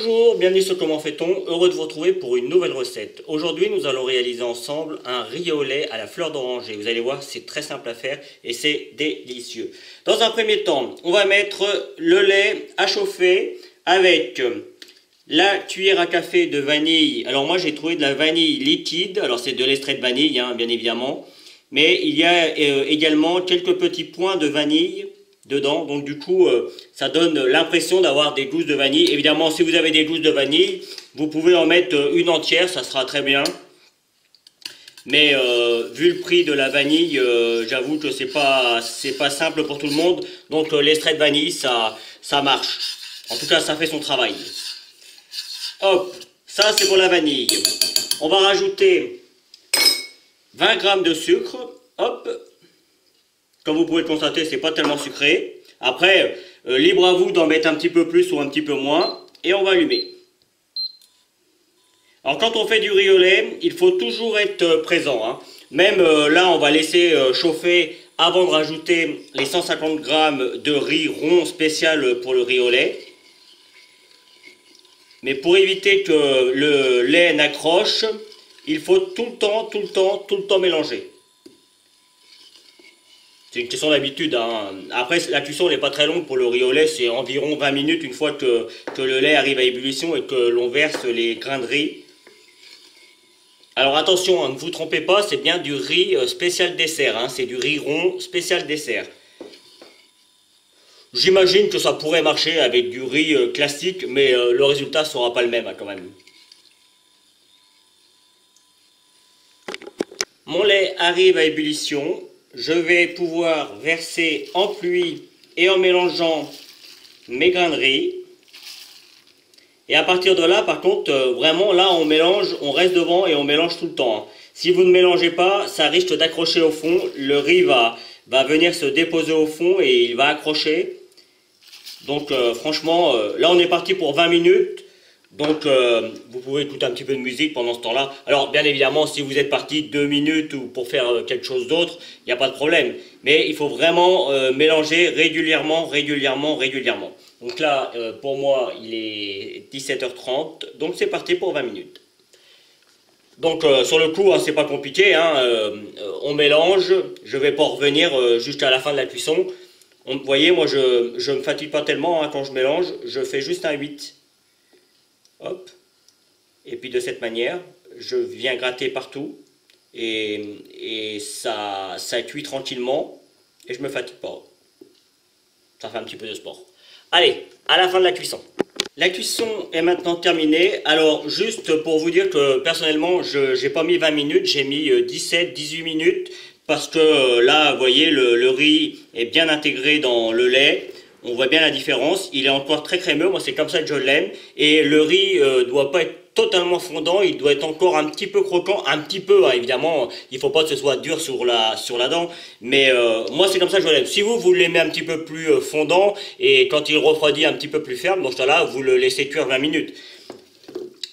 Bonjour, bienvenue sur Comment fait-on, heureux de vous retrouver pour une nouvelle recette. Aujourd'hui nous allons réaliser ensemble un riz au lait à la fleur d'oranger. Vous allez voir, c'est très simple à faire et c'est délicieux. Dans un premier temps, on va mettre le lait à chauffer avec la cuillère à café de vanille. Alors moi j'ai trouvé de la vanille liquide, alors c'est de l'extrait de vanille bien évidemment. Mais il y a également quelques petits points de vanille dedans, donc du coup ça donne l'impression d'avoir des gousses de vanille. Évidemment, si vous avez des gousses de vanille, vous pouvez en mettre une entière, ça sera très bien. Mais vu le prix de la vanille, j'avoue que c'est pas simple pour tout le monde. Donc l'extrait de vanille, ça marche. En tout cas, ça fait son travail. Hop, ça c'est pour la vanille. On va rajouter 20 g de sucre. Hop. Comme vous pouvez le constater, c'est pas tellement sucré. Après, libre à vous d'en mettre un petit peu plus ou un petit peu moins. Et on va allumer. Alors quand on fait du riz au lait, il faut toujours être présent, hein. Même là, on va laisser chauffer avant de rajouter les 150 g de riz rond spécial pour le riz au lait. Mais pour éviter que le lait n'accroche, il faut tout le temps mélanger. C'est une question d'habitude, hein. Après, la cuisson n'est pas très longue pour le riz au lait, c'est environ 20 minutes une fois que le lait arrive à ébullition et que l'on verse les grains de riz. Alors attention, hein, ne vous trompez pas, c'est bien du riz spécial dessert, hein, c'est du riz rond spécial dessert. J'imagine que ça pourrait marcher avec du riz classique, mais le résultat ne sera pas le même, hein, quand même. Mon lait arrive à ébullition. Je vais pouvoir verser en pluie et en mélangeant mes grains de riz. Et à partir de là, par contre, vraiment, là, on mélange, on reste devant et on mélange tout le temps, hein. Si vous ne mélangez pas, ça risque d'accrocher au fond. Le riz va venir se déposer au fond et il va accrocher. Donc, franchement, là, on est parti pour 20 minutes. Donc, vous pouvez écouter un petit peu de musique pendant ce temps-là. Alors, bien évidemment, si vous êtes parti 2 minutes ou pour faire quelque chose d'autre, il n'y a pas de problème. Mais il faut vraiment mélanger régulièrement. Donc là, pour moi, il est 17h30. Donc, c'est parti pour 20 minutes. Donc, sur le coup, hein, c'est pas compliqué, hein, on mélange. Je ne vais pas revenir jusqu'à la fin de la cuisson. Vous voyez, moi, je ne me fatigue pas tellement, hein, quand je mélange. Je fais juste un 8. Hop, et puis de cette manière, je viens gratter partout et ça cuit tranquillement et je me fatigue pas. Ça fait un petit peu de sport. Allez, à la fin de la cuisson. La cuisson est maintenant terminée. Alors, juste pour vous dire que personnellement, je n'ai pas mis 20 minutes, j'ai mis 17-18 minutes parce que là, vous voyez, le riz est bien intégré dans le lait. On voit bien la différence, il est encore très crémeux, moi c'est comme ça que je l'aime. Et le riz doit pas être totalement fondant, il doit être encore un petit peu croquant, un petit peu, hein, évidemment, il faut pas que ce soit dur sur la dent. Mais moi c'est comme ça que je l'aime. Si vous l'aimez un petit peu plus fondant, et quand il refroidit un petit peu plus ferme, dans ce cas-là, vous le laissez cuire 20 minutes.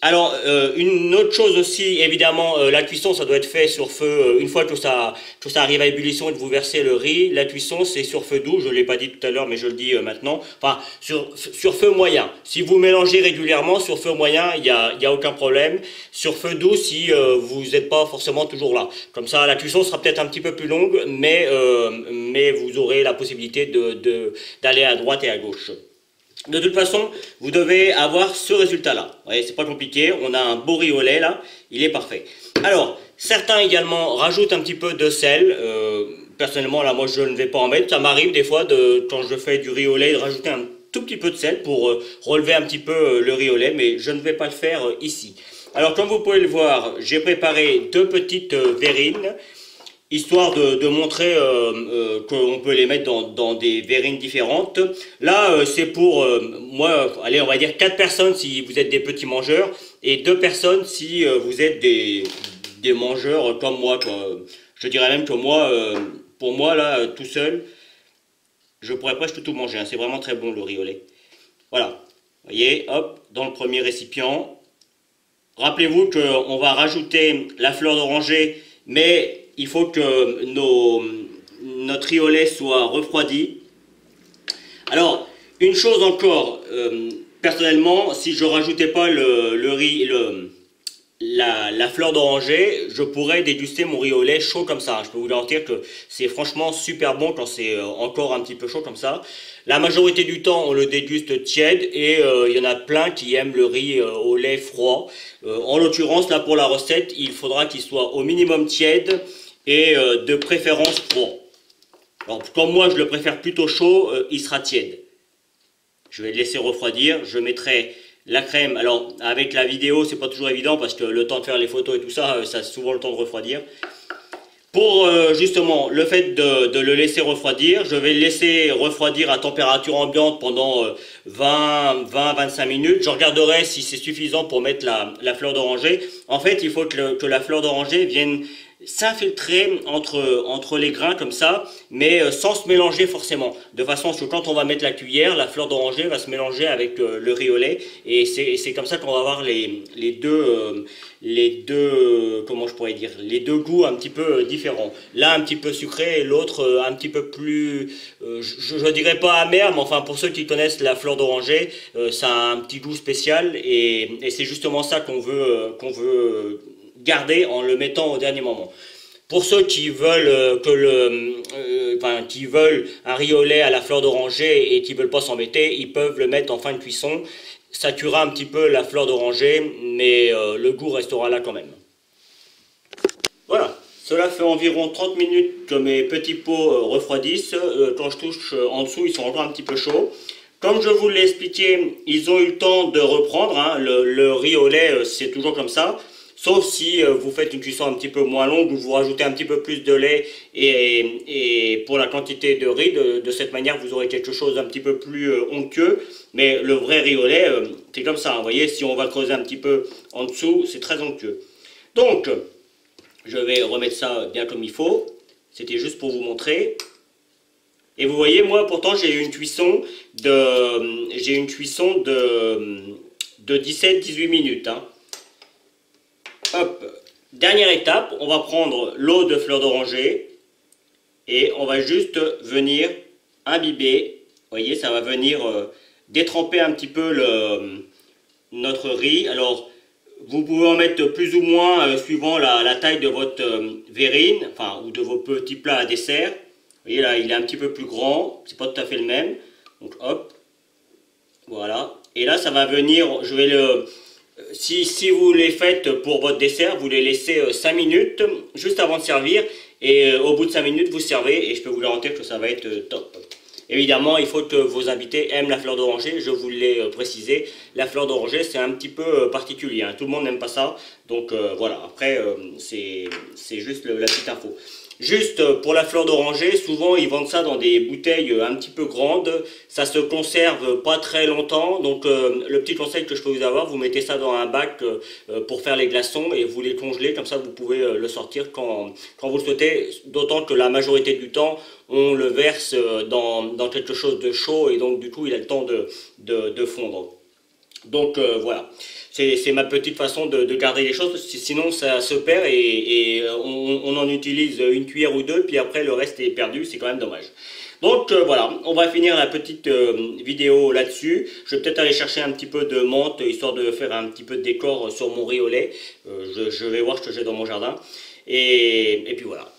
Alors, une autre chose aussi, évidemment, la cuisson, ça doit être fait sur feu, une fois que ça arrive à ébullition et que vous versez le riz, la cuisson, c'est sur feu doux, je ne l'ai pas dit tout à l'heure, mais je le dis maintenant, enfin, sur feu moyen. Si vous mélangez régulièrement, sur feu moyen, il y a aucun problème. Sur feu doux, si vous n'êtes pas forcément toujours là. Comme ça, la cuisson sera peut-être un petit peu plus longue, mais vous aurez la possibilité d'aller à droite et à gauche. De toute façon, vous devez avoir ce résultat-là. Vous voyez, c'est pas compliqué. On a un beau riz au lait, là. Il est parfait. Alors, certains également rajoutent un petit peu de sel. Personnellement, là, moi, je ne vais pas en mettre. Ça m'arrive des fois, quand je fais du riz au lait, de rajouter un tout petit peu de sel pour relever un petit peu le riz au lait. Mais je ne vais pas le faire ici. Alors, comme vous pouvez le voir, j'ai préparé 2 petites verrines, histoire de montrer qu'on peut les mettre dans des verrines différentes. Là, c'est pour, moi, allez, on va dire 4 personnes si vous êtes des petits mangeurs, et 2 personnes si vous êtes des mangeurs comme moi, quoi. Je dirais même que moi, pour moi, là, tout seul, je pourrais presque tout manger, hein. C'est vraiment très bon le riz au lait. Voilà, vous voyez, hop, dans le premier récipient. Rappelez-vous qu'on va rajouter la fleur d'oranger, mais il faut que notre riz au lait soit refroidi. Alors, une chose encore, personnellement, si je rajoutais pas le riz, la fleur d'oranger, je pourrais déguster mon riz au lait chaud comme ça. Je peux vous garantir que c'est franchement super bon quand c'est encore un petit peu chaud comme ça. La majorité du temps, on le déguste tiède et il y en a plein qui aiment le riz au lait froid. En l'occurrence, là pour la recette, il faudra qu'il soit au minimum tiède et de préférence froid. Alors, comme moi, je le préfère plutôt chaud, il sera tiède. Je vais le laisser refroidir. Je mettrai la crème. Alors, avec la vidéo, c'est pas toujours évident parce que le temps de faire les photos et tout ça, ça a souvent le temps de refroidir. Pour justement le fait de le laisser refroidir, je vais le laisser refroidir à température ambiante pendant 20-25 minutes. Je regarderai si c'est suffisant pour mettre la fleur d'oranger. En fait, il faut que la fleur d'oranger vienne s'infiltrer entre les grains comme ça, mais sans se mélanger forcément. De façon à ce que quand on va mettre la cuillère, la fleur d'oranger va se mélanger avec le riz au lait. Et c'est comme ça qu'on va avoir les deux, comment je pourrais dire, les deux goûts un petit peu différents. L'un un petit peu sucré et l'autre un petit peu plus, je dirais pas amer, mais enfin pour ceux qui connaissent la fleur d'oranger, ça a un petit goût spécial et c'est justement ça qu'on veut garder en le mettant au dernier moment. Pour ceux qui veulent qui veulent un riz au lait à la fleur d'oranger et qui veulent pas s'embêter, ils peuvent le mettre en fin de cuisson. Ça tuera un petit peu la fleur d'oranger, mais le goût restera là quand même. Voilà, cela fait environ 30 minutes que mes petits pots refroidissent. Quand je touche en dessous, ils sont encore un petit peu chauds. Comme je vous l'ai expliqué, ils ont eu le temps de reprendre. Hein. Le riz au lait, c'est toujours comme ça. Sauf si vous faites une cuisson un petit peu moins longue, ou vous rajoutez un petit peu plus de lait et pour la quantité de riz, de cette manière vous aurez quelque chose d'un petit peu plus onctueux. Mais le vrai riz au lait, c'est comme ça. Vous voyez, si on va creuser un petit peu en dessous, c'est très onctueux. Donc, je vais remettre ça bien comme il faut. C'était juste pour vous montrer. Et vous voyez, moi pourtant j'ai une cuisson de 17-18 minutes. Hein. Hop, dernière étape, on va prendre l'eau de fleur d'oranger et on va juste venir imbiber. Vous voyez, ça va venir détremper un petit peu notre riz. Alors, vous pouvez en mettre plus ou moins suivant la taille de votre verrine, enfin, ou de vos petits plats à dessert. Vous voyez là, il est un petit peu plus grand, c'est pas tout à fait le même. Donc hop, voilà. Et là, ça va venir, je vais le... Si vous les faites pour votre dessert, vous les laissez 5 minutes juste avant de servir et au bout de 5 minutes vous servez et je peux vous garantir que ça va être top. Évidemment, il faut que vos invités aiment la fleur d'oranger, je vous l'ai précisé. La fleur d'oranger c'est un petit peu particulier, hein. Tout le monde n'aime pas ça, donc voilà, après c'est juste la petite info. Juste pour la fleur d'oranger, souvent ils vendent ça dans des bouteilles un petit peu grandes, ça se conserve pas très longtemps, donc le petit conseil que je peux vous avoir, vous mettez ça dans un bac pour faire les glaçons et vous les congelez, comme ça vous pouvez le sortir quand vous le souhaitez, d'autant que la majorité du temps on le verse dans quelque chose de chaud et donc du coup il a le temps de fondre. Donc voilà, c'est ma petite façon de garder les choses, sinon ça se perd et on en utilise une cuillère ou deux, puis après le reste est perdu, c'est quand même dommage. Donc voilà, on va finir la petite vidéo là-dessus. Je vais peut-être aller chercher un petit peu de menthe, histoire de faire un petit peu de décor sur mon riz au lait. Je vais voir ce que j'ai dans mon jardin. Et puis voilà.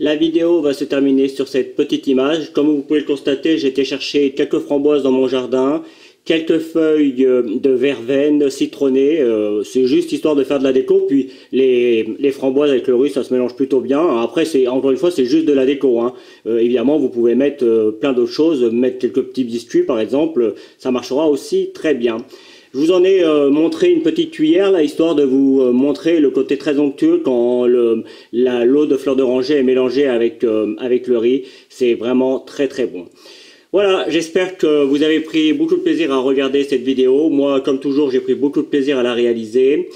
La vidéo va se terminer sur cette petite image. Comme vous pouvez le constater, j'ai été chercher quelques framboises dans mon jardin. Quelques feuilles de verveine citronnées, c'est juste histoire de faire de la déco, puis les framboises avec le riz ça se mélange plutôt bien. Après c'est encore une fois c'est juste de la déco, hein. Évidemment vous pouvez mettre plein d'autres choses, mettre quelques petits biscuits par exemple, ça marchera aussi très bien. Je vous en ai montré une petite cuillère là, histoire de vous montrer le côté très onctueux quand l'eau de fleur d'oranger est mélangée avec le riz, c'est vraiment très très bon. Voilà, j'espère que vous avez pris beaucoup de plaisir à regarder cette vidéo. Moi, comme toujours, j'ai pris beaucoup de plaisir à la réaliser.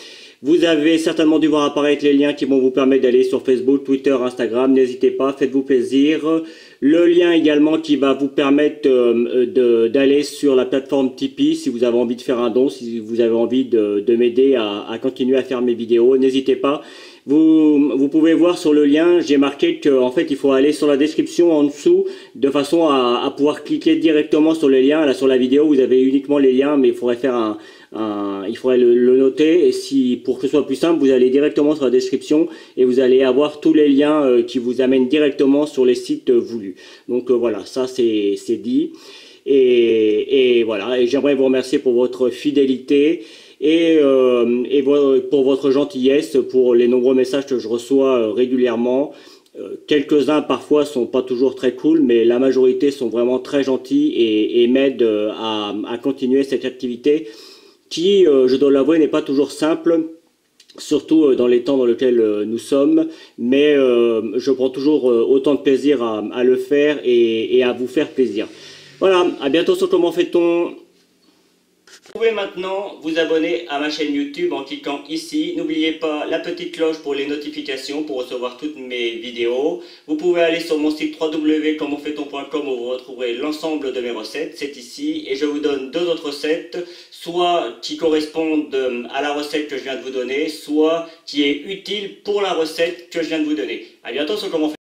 Vous avez certainement dû voir apparaître les liens qui vont vous permettre d'aller sur Facebook, Twitter, Instagram. N'hésitez pas, faites-vous plaisir. Le lien également qui va vous permettre d'aller sur la plateforme Tipeee si vous avez envie de faire un don, si vous avez envie de m'aider à continuer à faire mes vidéos. N'hésitez pas. Vous pouvez voir sur le lien, j'ai marqué qu'en fait il faut aller sur la description en dessous de façon à pouvoir cliquer directement sur les liens. Là sur la vidéo vous avez uniquement les liens, mais il faudrait faire il faudrait le noter, et si pour que ce soit plus simple vous allez directement sur la description et vous allez avoir tous les liens qui vous amènent directement sur les sites voulus. Donc voilà, ça c'est dit. Et voilà, et j'aimerais vous remercier pour votre fidélité et pour votre gentillesse, pour les nombreux messages que je reçois régulièrement. Quelques-uns parfois sont pas toujours très cool, mais la majorité sont vraiment très gentils et m'aident à continuer cette activité qui, je dois l'avouer, n'est pas toujours simple, surtout dans les temps dans lesquels nous sommes, mais je prends toujours autant de plaisir à le faire et à vous faire plaisir. Voilà, à bientôt sur Comment fait-on. Vous pouvez maintenant vous abonner à ma chaîne YouTube en cliquant ici. N'oubliez pas la petite cloche pour les notifications pour recevoir toutes mes vidéos. Vous pouvez aller sur mon site www.commentfaiton.com où vous retrouverez l'ensemble de mes recettes. C'est ici et je vous donne deux autres recettes, soit qui correspondent à la recette que je viens de vous donner, soit qui est utile pour la recette que je viens de vous donner. À bientôt sur Comment